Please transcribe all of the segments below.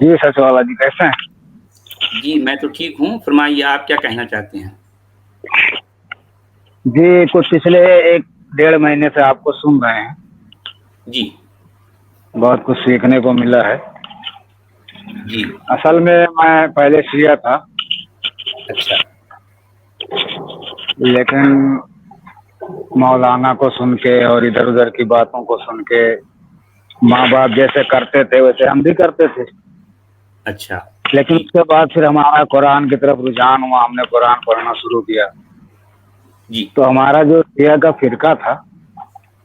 जी सच वाला जी, कैसे हैं? जी मैं तो ठीक हूँ, फरमाइए आप क्या कहना चाहते हैं? जी कुछ पिछले 1-1.5 महीने से आपको सुन रहे हैं, जी बहुत कुछ सीखने को मिला है। जी। असल में मैं पहले शिया था, अच्छा लेकिन मौलाना को सुन के और इधर उधर की बातों को सुन के माँ बाप जैसे करते थे वैसे हम भी करते थे। अच्छा लेकिन जी उसके बाद फिर हमारा कुरान की तरफ रुझान हुआ, हमने कुरान पढ़ना शुरू किया। जी तो हमारा जो शिया का फिरका था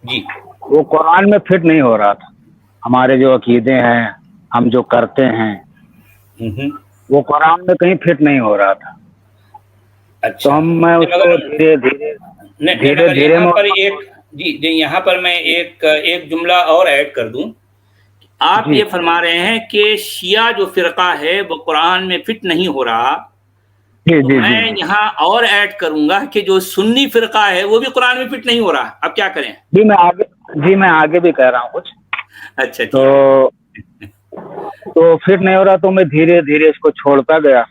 जी। वो कुरान में फिट नहीं हो रहा था। हमारे जो अकीदे हैं, हम जो करते हैं, हम्म। वो कुरान में कहीं फिट नहीं हो रहा था। तो अच्छा मैं नहीं, उसको धीरे धीरे नहीं, धीरे मगर धीरे यहाँ मैं पर एक जी जी, यहाँ पर मैं एक जुमला और ऐड कर दूं। आप जी ये फरमा रहे हैं कि शिया जो फिरका है वो कुरान में फिट नहीं हो रहा, जी तो जी जी मैं जी यहाँ और ऐड करूंगा कि जो सुन्नी फिरका है वो भी कुरान में फिट नहीं हो रहा। अब क्या करें? जी मैं आगे भी कह रहा हूँ कुछ। अच्छा ठीक है। तो फिट नहीं हो रहा, तो मैं धीरे धीरे इसको छोड़ता गया।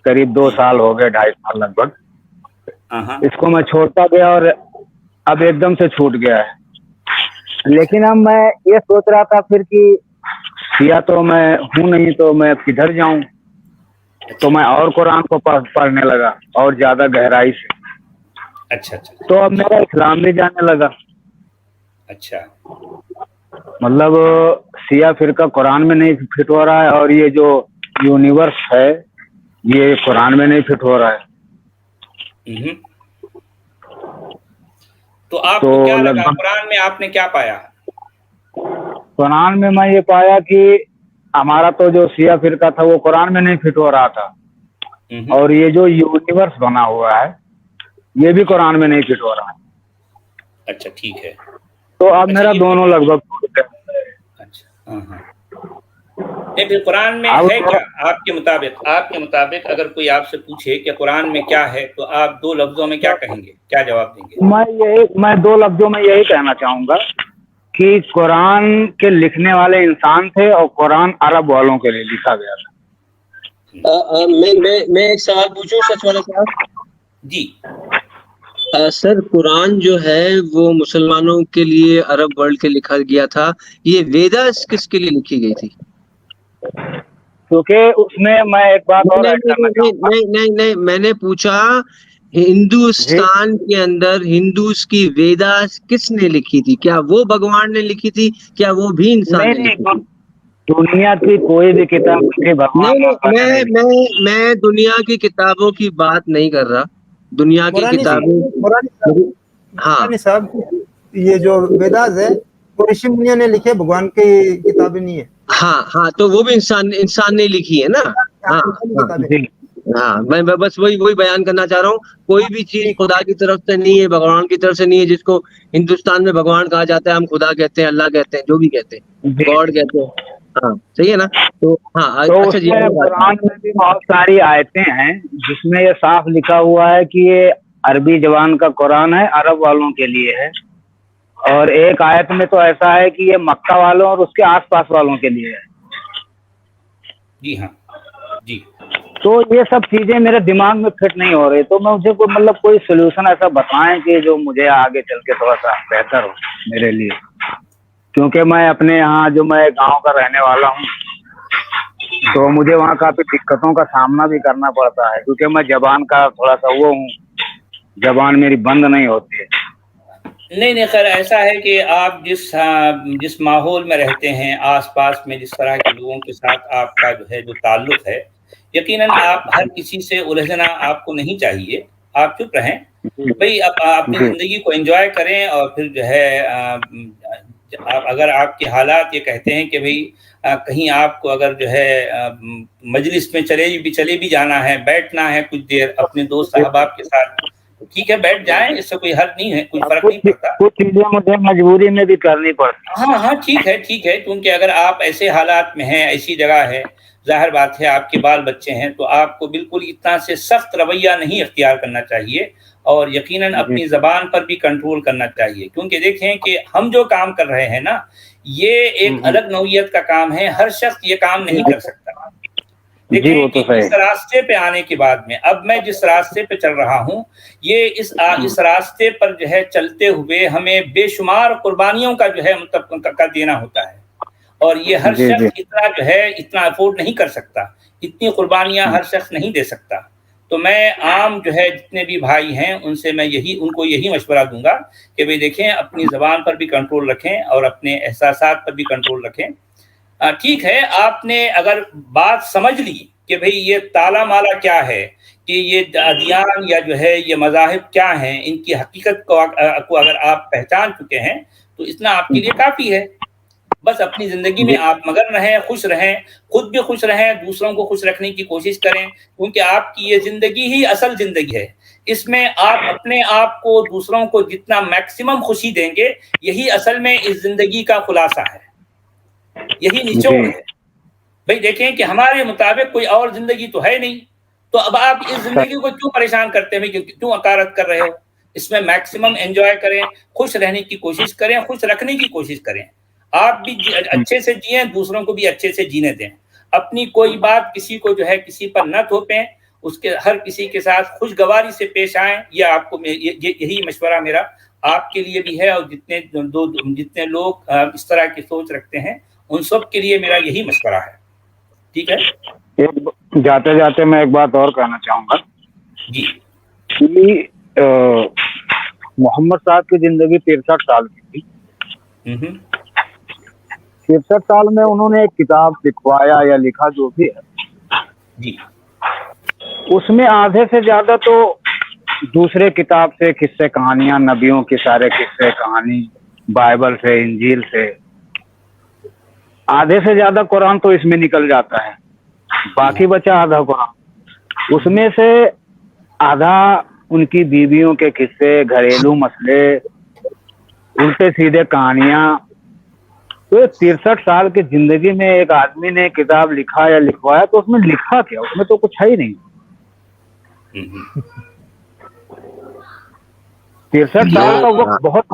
करीब 2 साल हो गए, 2.5 साल लगभग हाँ इसको मैं छोड़ता गया, और अब एकदम से छूट गया है। अच्छा लेकिन अब मैं ये सोच रहा था फिर कि या तो मैं हूँ नहीं तो मैं किधर जाऊं। तो अच्छा मैं और कुरान को पढ़ने लगा और ज्यादा गहराई से। अच्छा अच्छा तो अब जी मेरा इस्लाम भी जाने लगा। अच्छा मतलब सिया फिरका कुरान में नहीं फिट हो रहा है, और ये जो यूनिवर्स है ये कुरान में नहीं फिट हो रहा है। हम्म। तो तो आपको क्या लगा, लगभग कुरान में आपने क्या पाया? कुरान में मैं ये पाया कि हमारा तो जो सिया फिरका था वो कुरान में नहीं फिट हो रहा था, हम्म। और ये जो यूनिवर्स बना हुआ है ये भी जी कुरान में नहीं फिट हो रहा है। अच्छा ठीक है। तो अब अच्छा मेरा ये दोनों लगभग टूट गया। अच्छा हाँ। नहीं फिर कुरान में अब है क्या आपके मुताबिक अगर कोई आपसे पूछे कि कुरान में क्या है, तो आप 2 लफ्जों में क्या कहेंगे, क्या जवाब देंगे? मैं 2 लफ्जों में यही कहना चाहूंगा कि कुरान के लिखने वाले इंसान थे, और कुरान अरब वालों के लिए लिखा गया था। मैं एक सवाल पूछूं सच वाला साहब? जी सर, कुरान जो है वो मुसलमानों के लिए अरब वर्ल्ड के लिखा गया था। ये वेदास किसके लिए लिखी गई थी? क्योंकि उसमें मैं एक बात और नहीं ऐड नहीं करना नहीं नहीं चाहूंगा। नहीं नहीं नहीं, मैंने पूछा जी हिंदुस्तान के अंदर हिंदूस की वेदास किसने लिखी थी? क्या वो भगवान ने लिखी थी? क्या वो भी इंसान नहीं ने नहीं, लिखी थी? दुनिया की कोई भी किताब लिखी भगवान नहीं मोहम्मद नहीं, ने नहीं लिखी। मैं दुनिया की किताबों की बात नहीं कर रहा। दुनिया की मुरानी जी किताबें मुरानी साहब हाँ मुरानी साहब, ये जो वेदास है वो ऋषि मुनियों ने लिखे, भगवान की किताबें नहीं है। हाँ हाँ, तो वो भी इंसान ने लिखी है ना। हाँ इंसानी हाँ किताबें। जी हाँ, मैं बस वही बयान करना चाह रहा हूँ। कोई भी चीज ठीक खुदा की तरफ से नहीं है, भगवान की तरफ से नहीं है। जिसको हिंदुस्तान में भगवान कहा जाता है, हम खुदा कहते हैं, अल्लाह कहते हैं, जो भी कहते हैं, जी। गॉड कहते हैं। हाँ सही है ना? तो हाँ तो अच्छा जी, उसमें और बात कुरान में भी बहुत सारी आयतें हैं जिसमें ये साफ लिखा हुआ है कि ये अरबी जबान का कुरान है, अरब वालों के लिए है। और एक आयत में तो ऐसा है कि ये मक्का वालों और उसके आसपास वालों के लिए है। जी हाँ जी। तो ये सब चीजें मेरे दिमाग में फिट नहीं हो रही। तो मैं मुझे कोई सोल्यूशन ऐसा बताएं कि जो मुझे आगे चल के थोड़ा सा बेहतर हो मेरे लिए। क्योंकि मैं अपने यहाँ जो मैं गांव का रहने वाला हूँ, तो मुझे वहाँ काफी दिक्कतों का सामना भी करना पड़ता है, क्योंकि मैं जबान का थोड़ा सा वो हूँ, जबान मेरी बंद नहीं होती है। नहीं नहीं, खैर ऐसा है कि आप जिस माहौल में रहते हैं, आसपास में जिस तरह के लोगों के साथ आपका जो है जो ताल्लुक है, यकीनन आप हर किसी से उलझना आपको नहीं चाहिए। आप चुप रहें जी भाई, आप अपनी जी ज़िंदगी को एंजॉय करें। और फिर जो है अगर आपके हालात ये कहते हैं कि भाई कहीं आपको अगर जो है मजलिस में चले भी जाना है, बैठना है कुछ देर अपने दोस्त अहबाब के साथ, तो ठीक है बैठ जाएं, इससे कोई हर्ज नहीं है, कोई फर्क नहीं पड़ता। कुछ चीजें मुझे मजबूरी में भी करनी पड़ती हाँ हाँ ठीक है, क्योंकि अगर आप ऐसे हालात में हैं, ऐसी जगह है, जाहिर बात है आपके बाल बच्चे हैं, तो आपको बिल्कुल इतना से सख्त रवैया नहीं इख्तियार करना चाहिए। और यकीनन है। जी अपनी ज़बान पर भी कंट्रोल करना चाहिए, क्योंकि देखें कि हम जो काम कर रहे हैं ना, ये एक अलग नौइयत का काम है, हर शख्स ये काम नहीं कर सकता। دیکھیں کہ اس راستے پہ آنے کے بعد میں اب میں جس راستے پہ چل رہا ہوں یہ اس راستے پر جو ہے چلتے ہوئے ہمیں بے شمار قربانیوں کا جو ہے مطلب کا دینا ہوتا ہے، اور یہ ہر شخص اتنا جو ہے اتنا افورڈ نہیں کر سکتا، اتنی قربانیاں ہر شخص نہیں دے سکتا۔ تو میں عام جو ہے جتنے بھی بھائی ہیں ان سے میں ان کو یہی مشورہ دوں گا کہ بھئی دیکھیں اپنی زبان پر بھی کنٹرول رکھیں اور اپنے احساسات پر بھی کنٹرول رکھیں۔ ٹھیک ہے، آپ نے اگر بات سمجھ لی کہ بھئی یہ تالا مالا کیا ہے، کہ یہ ادیان یا جو ہے یہ مذاہب کیا ہیں، ان کی حقیقت کو اگر آپ پہچان چکے ہیں تو اتنا آپ کے لیے کافی ہے۔ بس اپنی زندگی میں آپ مگن رہیں، خوش رہیں، خود بھی خوش رہیں، دوسروں کو خوش رکھنے کی کوشش کریں، کیونکہ آپ کی یہ زندگی ہی اصل زندگی ہے۔ اس میں آپ اپنے آپ کو دوسروں کو جتنا میکسیمم خوشی دیں گے یہی اصل میں اس زندگی کا خلاصہ ہے، یہی نچوڑ ہے۔ بھئی دیکھیں کہ ہمارے مطابق کوئی اور زندگی تو ہے نہیں، تو اب آپ اس زندگی کو کیوں پریشان کرتے ہیں، کیوں عکارت کر رہے ہو؟ اس میں میکسیمم انجوائے کریں، خوش رہنے کی کوشش کریں، خوش رکھنے کی کوشش کریں، آپ بھی اچھے سے جئیں، دوسروں کو بھی اچھے سے جینے دیں، اپنی کوئی بات کسی کو جو ہے کسی پر نہ تھوپیں، اس کے ہر کسی کے ساتھ خوشگواری سے پیش آئیں۔ یہ آپ کو یہی مشورہ میرا آپ کے لیے بھی ہے، اور جتنے لوگ اس طرح کی سوچ رکھتے ہیں ان سب کے لیے میرا یہی مشورہ ہے۔ ٹھیک ہے، جاتے جاتے میں ایک بات اور کہنا چاہوں گا جی۔ محمد صاحب کی زندگی 63 سال کی تھی۔ 63 سال میں انہوں نے ایک کتاب لکھوایا یا لکھا جو بھی ہے جی، اس میں آدھے سے زیادہ تو دوسرے کتاب سے قصے کہانیاں، نبیوں کے سارے قصے کہانی، بائبل سے، انجیل سے، آدھے سے زیادہ قرآن تو اس میں نکل جاتا ہے، باقی بچا آدھا قرآن۔ اس میں سے آدھا ان کی بیویوں کے قصے، گھریلو مسئلے، الٹے سیدھے کہانیاں۔ تو 63 سال کی زندگی میں ایک آدمی نے کتاب لکھا یا لکھوایا تو اس میں لکھا کیا؟ اس میں تو کچھ ہے ہی نہیں۔ 63 سال کا وقت بہت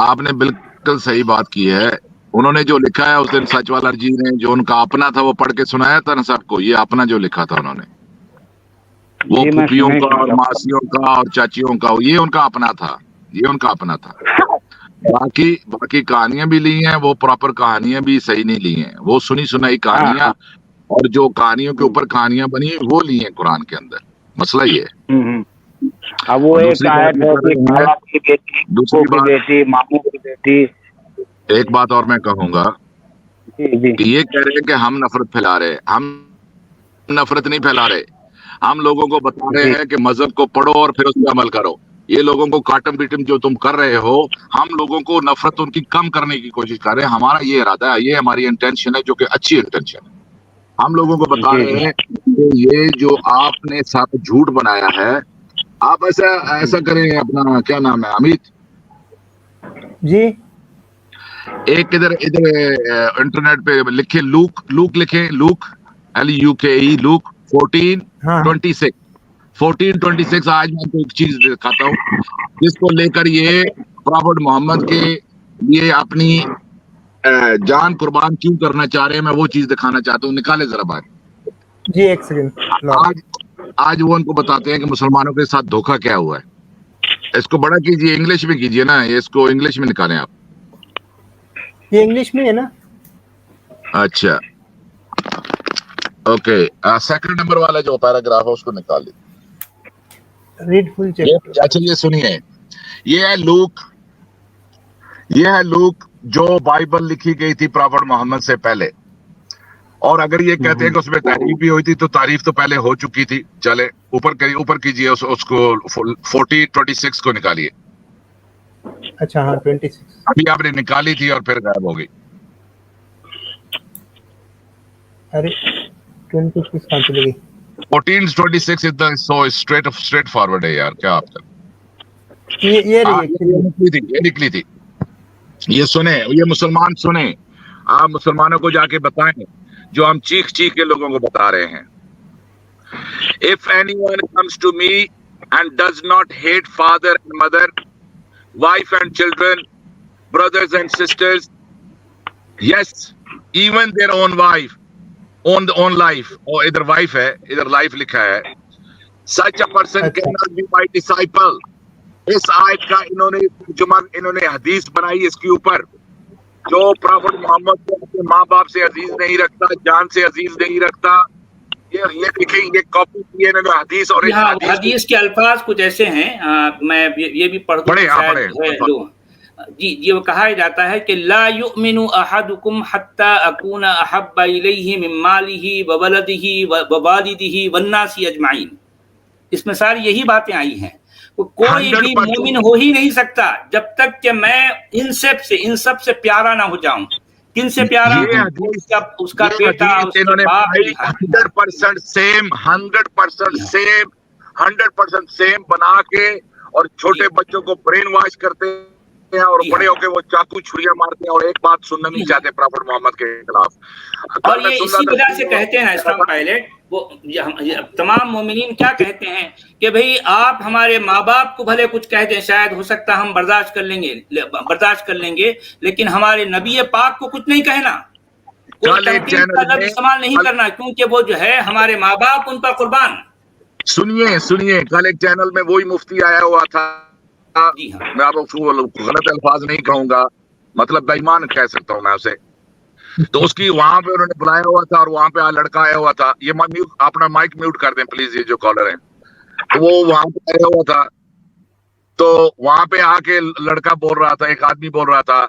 آپ نے بالکل صحیح بات کی ہے۔ انہوں نے جو لکھا ہے اس دن سچ والا جی نے جو ان کا اپنا تھا وہ پڑھ کے سنایا تھا نا سب کو، یہ اپنا جو لکھا تھا انہوں نے، وہ پھوپھیوں کا اور ماسیوں کا اور چاچیوں کا، یہ ان کا اپنا تھا، یہ ان کا اپنا تھا۔ باقی کہانیاں بھی لی ہیں، وہ پراپر کہانیاں بھی صحیح نہیں لی ہیں، وہ سنی سنائی کہانیاں، اور جو کہانیوں کے اوپر کہانیاں بنی ہیں وہ لی ہیں قرآن کے اندر۔ مسئلہ یہ ہے۔ اب وہ ایک آیت ہے کہ خالہ کی بیٹی، ماموں کی بیٹی۔ ایک بات اور میں کہوں گا کہ یہ کہہ رہے ہیں کہ ہم نفرت پھیلا رہے، ہم نفرت نہیں پھیلا رہے، ہم لوگوں کو بتا رہے ہیں کہ مذہب کو پڑھو اور پھر اس پہ عمل کرو۔ یہ لوگوں کو کاٹم پیٹم جو تم کر رہے ہو، ہم لوگوں کو نفرت ان کی کم کرنے کی کوشش کر رہے ہیں۔ ہمارا یہ ارادہ ہے، یہ ہماری انٹینشن ہے، جو کہ اچھی انٹینشن ہے۔ ہم لوگوں کو بتا رہے ہیں کہ یہ جو آپ نے ساتھ جھوٹ بنایا ہے، آپ ایسا کریں، اپنا کیا نام ہے، امیت جی، ایک ادھر انٹرنیٹ پہ لکھے لوک لکھیں، لوک LUKE، لوک 14:26 14:26۔ آج میں کو ایک چیز دکھاتا ہوں جس کو لے کر یہ پرافٹ محمد کے لیے اپنی جان قربان کیوں کرنا چاہ رہے ہیں، میں وہ چیز دکھانا چاہتا ہوں۔ نکالے ذرا بات جی، ایک سیکنڈ۔ آج وہ ان کو بتاتے ہیں کہ مسلمانوں کے ساتھ دھوکہ کیا ہوا ہے۔ اس کو بڑا کیجیے، انگلش میں کیجیے نا، اس کو انگلش میں نکالیں آپ۔ یہ انگلش میں ہے نا؟ اچھا، اوکے، سیکنڈ نمبر والا جو پیراگراف ہے اس کو نکال لیجیے۔ ریڈ فل چیپٹر۔ اچھا، یہ سنیے، یہ ہے لوک جو بائبل لکھی گئی تھی پرافٹ محمد سے پہلے، اور اگر یہ کہتے ہیں کہ اس میں تعریف بھی ہوئی تھی تو تعریف تو پہلے ہو چکی تھی۔ چلے اوپر کیجیے، اس کو 40:26 کو نکالیے۔ اچھا، ہاں 26 ابھی آپ نے نکالی تھی اور پھر غائب ہو گئی۔ ارے 26 کہاں چلے گئی؟ 14:26 سو اسٹریٹ فارورڈ ہے یار، کیا آپ کا یہ نکلی تھی۔ یہ سنیں، یہ مسلمان سنیں، آپ مسلمانوں کو جا کے بتائیں جو ہم چیخ کے لوگوں کو بتا رہے ہیں۔ If anyone comes to me and does not hate father and mother, wife and children, brothers and sisters, yes, even their own wife, on life, और इधर वाइफ है, इधर लाइफ लिखा है, such a person cannot be my disciple। इस आयत का इन्होंने हदीस बनाई इसके ऊपर, जो प्रॉफेट मोहम्मद को अपने माँ बाप से अजीज नहीं रखता, जान से अजीज नहीं रखता, ये लिखे, ये कॉपी किए इन्होंने हदीस। और हदीस के अल्फाज कुछ ऐसे हैं, मैं ये भी पढ़ दूं। जी वो कहा जाता है कि ला युमिनु अहदुकुम हत्ता अकूना अहब्बा इलैहि मिन मालिही व वलदिही व वालिदिही वन्नासी अजमाइन। इसमें सारी यही बातें आई हैं। कोई भी मोमिन हो ही नहीं सकता जब तक कि मैं इन सब से प्यारा ना हो जाऊं। किन से प्यारा? उसका बेटा, उसके बाप। 100% सेम, 100% सेम बना के, और छोटे बच्चों को ब्रेन वॉश करते हैं, और बड़े होके वो चाकू छुरियां मारते हैं, और एक बात सुनना नहीं चाहते प्रॉफेट मोहम्मद के खिलाफ। और ये इसी वजह से कहते हैं इस्लाम पायलट, वो तमाम मोमिनीन क्या कहते हैं कि भाई आप हमारे माँ बाप को भले कुछ कह दें, शायद हो सकता हम बर्दाश्त कर लेंगे, लेकिन हमारे नबी पाक को कुछ नहीं कहना, कोई तंकीद का लफ्ज़ इस्तेमाल नहीं करना, क्योंकि वो जो है हमारे माँ बाप उन पर कुर्बान। सुनिए, कल एक चैनल में वही मुफ्ती आया हुआ था, मैं आपको गलत अल्फाज नहीं कहूंगा, मतलब बेईमान कह सकता हूँ मैं उसे, तो उसकी वहां पे उन्होंने बुलाया हुआ था, और वहां पे लड़का आया हुआ था। ये अपना माइक म्यूट कर दें प्लीज, ये जो कॉलर है, तो वो वहां पे आया हुआ था, तो वहां पे आके लड़का बोल रहा था, एक आदमी बोल रहा था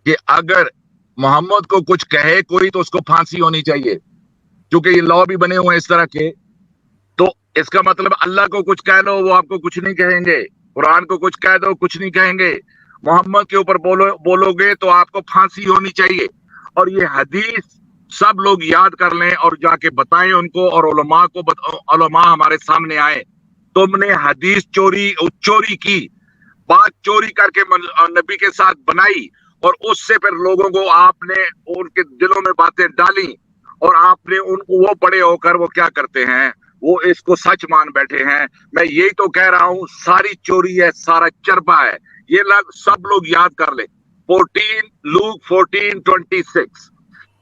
कि अगर मोहम्मद को कुछ कहे कोई तो उसको फांसी होनी चाहिए, क्योंकि ये लॉ भी बने हुए हैं इस तरह के। तो इसका मतलब अल्लाह को कुछ कह लो, वो आपको कुछ नहीं कहेंगे, कुरान को कुछ कह दो, कुछ नहीं कहेंगे, मोहम्मद के ऊपर बोलोगे तो आपको फांसी होनी चाहिए। और ये हदीस सब लोग याद कर लें और जाके बताएं उनको, और उलमा हमारे सामने आए, तुमने हदीस चोरी की, बात चोरी करके नबी के साथ बनाई, और उससे फिर लोगों को आपने उनके दिलों में बातें डाली, और आपने उनको, वो बड़े होकर वो क्या करते हैं, वो इसको सच मान बैठे हैं। मैं यही तो कह रहा हूं, सारी चोरी है, सारा चरबा है, ये सब लोग याद कर ले। 14:26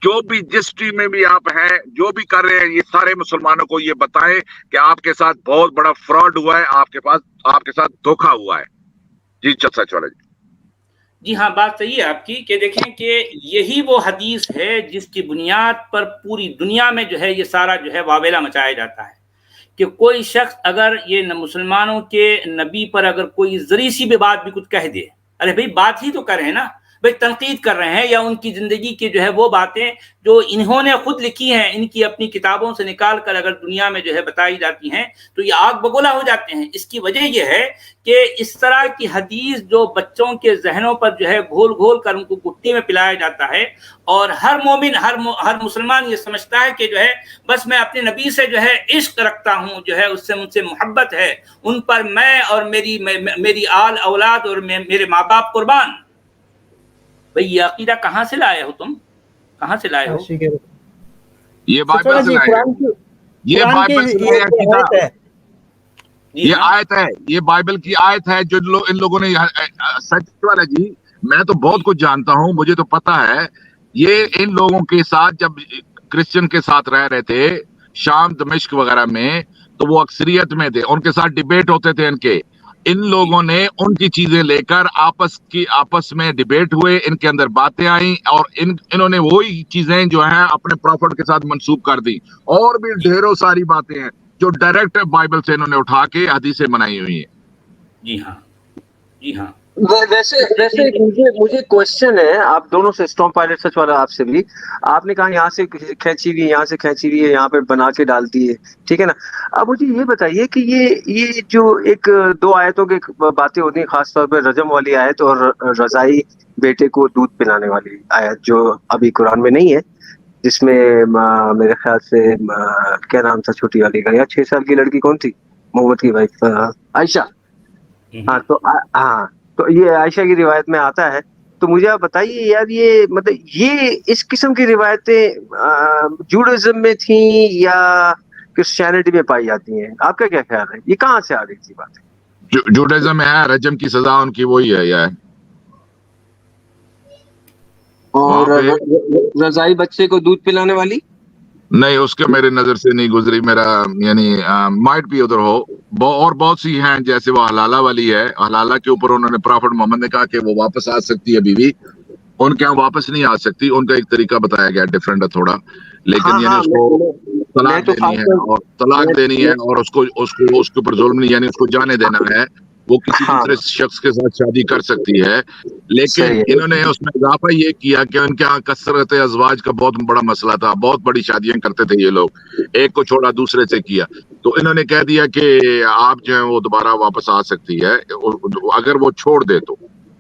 जो भी जिस टीम में भी आप हैं, जो भी कर रहे हैं, ये सारे मुसलमानों को ये बताएं कि आपके साथ बहुत बड़ा फ्रॉड हुआ है, आपके साथ धोखा हुआ है। जी सच वाला जी हाँ, बात सही है आपकी कि देखें कि यही वो हदीस है जिसकी बुनियाद पर पूरी दुनिया में जो है ये सारा जो है वावेला मचाया जाता है कि कोई शख्स अगर ये मुसलमानों के नबी पर अगर कोई जरी सी भी बात भी कुछ कह दे, अरे भाई बात ही तो कर रहे हैं ना भाई, तनकीद कर रहे हैं, या उनकी जिंदगी की जो है वो बातें जो इन्होंने खुद लिखी हैं, इनकी अपनी किताबों से निकाल कर अगर दुनिया में जो है बताई जाती हैं, तो ये आग बगोला हो जाते हैं। इसकी वजह यह है कि इस तरह की हदीस जो बच्चों के जहनों पर जो है घोल घोल कर उनको गुट्टी में पिलाया जाता है, और हर मोमिन, हर मुसलमान ये समझता है कि जो है बस मैं अपने नबी से जो है इश्क रखता हूँ, जो है उससे मुझसे मोहब्बत है, उन पर मैं और मेरी आल औलाद और मेरे माँ बाप कुर्बान। भाई ये अकीदा कहाँ से लाए हो तुम, कहाँ से लाए हो? ये बाइबल से लाए हो, ये बाइबल से लाया अकीदा, ये आयत है, ये बाइबल की आयत है जो इन लोगों ने। सच वाला जी, मैं तो बहुत कुछ जानता हूँ, मुझे तो पता है। ये इन लोगों के साथ जब क्रिश्चियन के साथ रह रहे थे शाम दमिश्क वगैरह में, तो वो अक्सरियत में थे, उनके साथ डिबेट होते थे इनके। इन लोगों ने उनकी चीजें लेकर आपस में डिबेट हुए, इनके अंदर बातें आई, और इन्होंने वही चीजें जो हैं अपने प्रॉफिट के साथ मंसूब कर दी। और भी ढेरों सारी बातें हैं जो डायरेक्ट बाइबल से इन्होंने उठा के हदीसें बनाई हुई हैं। जी हाँ, जी हाँ। वैसे मुझे क्वेश्चन है आप दोनों से, स्टॉर्म पायलट सच वाला आपसे भी। आपने कहा यहाँ से खींची हुई, यहाँ से खींची हुई है, यहाँ पे बना के डाल दी है, ठीक है ना। अब मुझे ये बताइए कि ये जो एक दो आयतों की बातें होती हैं, खासतौर पर रजम वाली आयत और रजाई बेटे को दूध पिलाने वाली आयत, जो अभी कुरान में नहीं है, जिसमें मेरे ख्याल से क्या नाम था छोटी वाली का, या 6 साल की लड़की कौन थी, मोहम्मद की वाइफ, आयशा। हाँ, तो ये आयशा की रिवायत में आता है। तो मुझे आप बताइए यार, ये मतलब ये इस किस्म की रिवायतें जूडाइज्म में थी या क्रिश्चियनिटी में पाई जाती हैं? आपका क्या ख्याल है, ये कहाँ से आ रही थी बात? जूडाइज्म में है, रजम की सजा उनकी वही है यार। اور وہاں پہ رضائی بچے کو دودھ پلانے والی؟ نہیں، اس کے میرے نظر سے نہیں گزری، میرا یعنی مائٹ بھی ادھر ہو۔ اور بہت سی ہیں، جیسے وہ حلالہ والی ہے، حلالہ کے اوپر انہوں نے پرافٹ محمد نے کہا کہ وہ واپس آ سکتی ہے بیوی، ان کے یہاں واپس نہیں آ سکتی، ان کا ایک طریقہ بتایا گیا ڈفرینٹ ہے تھوڑا، لیکن ہاں یعنی ہاں، اس کو میں طلاق تو دینی خاص ہے، کر اور طلاق دینی ہے، میں- اور اس کے اوپر ظلم نہیں، یعنی اس کو جانے دینا ہے، وہ کسی ہاں دوسرے شخص کے ساتھ شادی کر سکتی ہے۔ لیکن صحیح ہے۔ انہوں نے اس میں اضافہ یہ کیا کہ ان کے یہاں کثرت ازواج کا بہت بڑا مسئلہ تھا، بہت بڑی شادیاں کرتے تھے یہ لوگ، ایک کو چھوڑا دوسرے سے کیا، تو انہوں نے کہہ دیا کہ آپ جو ہے وہ دوبارہ واپس آ سکتی ہے اگر وہ چھوڑ دے تو،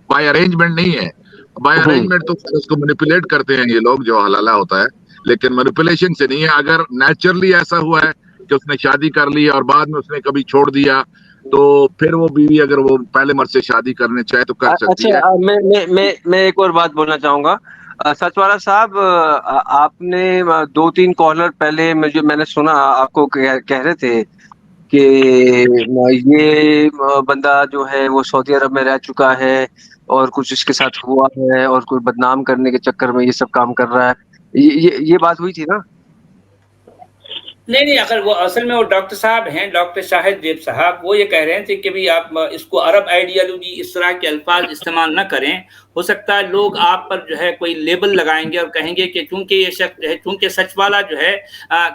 بائی ارینجمنٹ نہیں ہے۔ بائی ارینجمنٹ تو اس کو مینیپولیٹ کرتے ہیں یہ لوگ، جو حلالہ ہوتا ہے، لیکن مینیپولیشن سے نہیں ہے۔ اگر نیچرلی ایسا ہوا ہے کہ اس نے شادی کر لی اور بعد میں اس نے کبھی چھوڑ دیا، تو پھر وہ بیوی اگر وہ پہلے مرد سے شادی کرنے چاہے تو کر سکتی ہے۔ اچھا، میں ایک اور بات بولنا چاہوں گا۔ سچ والا صاحب، آپ نے 2-3 کالر پہلے میں نے سنا آپ کو کہہ رہے تھے کہ یہ بندہ جو ہے وہ سعودی عرب میں رہ چکا ہے اور کچھ اس کے ساتھ ہوا ہے اور کوئی بدنام کرنے کے چکر میں یہ سب کام کر رہا ہے، یہ بات ہوئی تھی نا؟ نہیں، اگر وہ اصل میں وہ ڈاکٹر صاحب ہیں، ڈاکٹر شاہد دیب صاحب، وہ یہ کہہ رہے تھے کہ آپ اس کو عرب آئیڈیالوجی اس طرح کے الفاظ استعمال نہ کریں، ہو سکتا ہے لوگ آپ پر جو ہے کوئی لیبل لگائیں گے اور کہیں گے کہ چونکہ یہ شخص ہے، چونکہ سچ والا جو ہے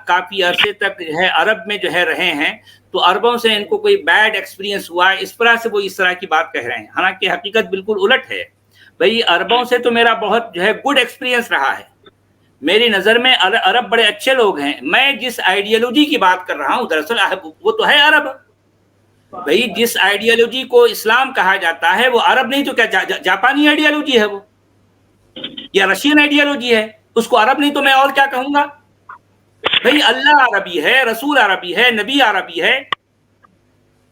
کافی عرصے تک جو ہے عرب میں جو ہے رہے ہیں، تو عربوں سے ان کو کوئی بیڈ ایکسپیرینس ہوا ہے، اس طرح سے وہ اس طرح کی بات کہہ رہے ہیں، حالانکہ حقیقت بالکل الٹ ہے۔ بھئی عربوں سے تو میرا بہت جو ہے گڈ ایکسپیرینس رہا ہے، میری نظر میں عرب بڑے اچھے لوگ ہیں۔ میں جس آئیڈیالوجی کی بات کر رہا ہوں دراصل وہ تو ہے عرب۔ بھئی جس آئیڈیالوجی کو اسلام کہا جاتا ہے وہ عرب نہیں تو کیا جاپانی آئیڈیالوجی ہے وہ، یا رشین آئیڈیالوجی ہے، اس کو عرب نہیں تو میں اور کیا کہوں گا؟ بھئی اللہ عربی ہے، رسول عربی ہے، نبی عربی ہے،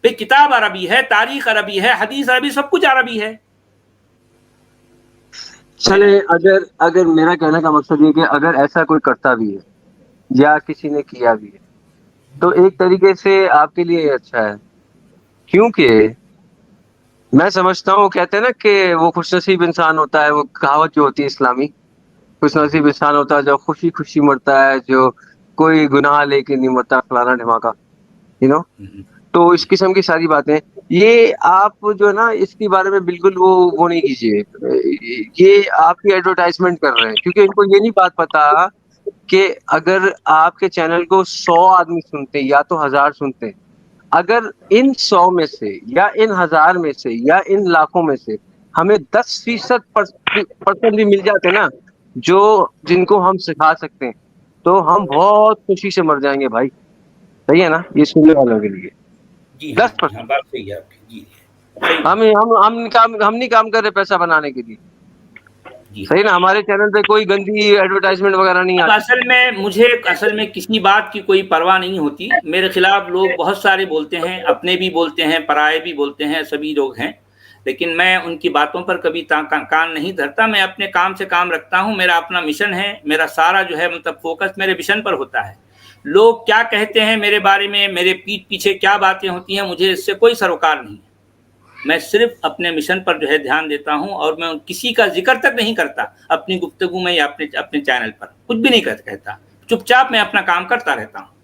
بھئی کتاب عربی ہے، تاریخ عربی ہے، حدیث عربی، سب کچھ عربی ہے۔ چلے، اگر میرا کہنے کا مقصد یہ کہ اگر ایسا کوئی کرتا بھی ہے یا کسی نے کیا بھی ہے تو ایک طریقے سے آپ کے لیے اچھا ہے، کیونکہ میں سمجھتا ہوں، کہتے ہیں نا کہ وہ خوش نصیب انسان ہوتا ہے، وہ کہاوت جو ہوتی ہے اسلامی، خوش نصیب انسان ہوتا ہے جو خوشی خوشی مرتا ہے، جو کوئی گناہ لے کے نہیں مرتا، فلانا ڈھماکا، تو اس قسم کی ساری باتیں، یہ آپ جو ہے نا اس کے بارے میں بالکل وہ نہیں کیجیے، یہ آپ کی ایڈورٹائزمنٹ کر رہے ہیں، کیونکہ ان کو یہ نہیں بات پتا کہ اگر آپ کے چینل کو 100 آدمی سنتے یا تو 1000 سنتے، اگر ان 100 میں سے یا ان 1000 میں سے یا ان لاکھوں میں سے ہمیں 10% بھی مل جاتے نا جو جن کو ہم سکھا سکتے ہیں، تو ہم بہت خوشی سے مر جائیں گے بھائی۔ صحیح ہے نا؟ یہ سننے والوں کے لیے جی ہاں، 10%۔ بات صحیح ہے آپ کی، جی صحیح ہم نہیں کام کر رہے پیسہ بنانے کے لیے، جی صحیح نا؟ ہمارے چینل پہ کوئی گندی ایڈورٹائزمنٹ وغیرہ نہیں اب آتی۔ مجھے اصل میں کسی بات کی کوئی پرواہ نہیں ہوتی، میرے خلاف لوگ بہت سارے بولتے ہیں، اپنے بھی بولتے ہیں، پرائے بھی بولتے ہیں، سبھی لوگ ہیں، لیکن میں ان کی باتوں پر کبھی کان نہیں دھرتا۔ میں اپنے کام سے کام رکھتا ہوں، میرا اپنا مشن ہے، میرا سارا جو ہے مطلب فوکس میرے مشن پر ہوتا ہے۔ لوگ کیا کہتے ہیں میرے بارے میں، میرے پیٹھ پیچھے کیا باتیں ہوتی ہیں، مجھے اس سے کوئی سروکار نہیں ہے۔ میں صرف اپنے مشن پر جو ہے دھیان دیتا ہوں، اور میں کسی کا ذکر تک نہیں کرتا اپنی گفتگو میں یا اپنے چینل پر، کچھ بھی نہیں کہتا، چپ چاپ میں اپنا کام کرتا رہتا ہوں۔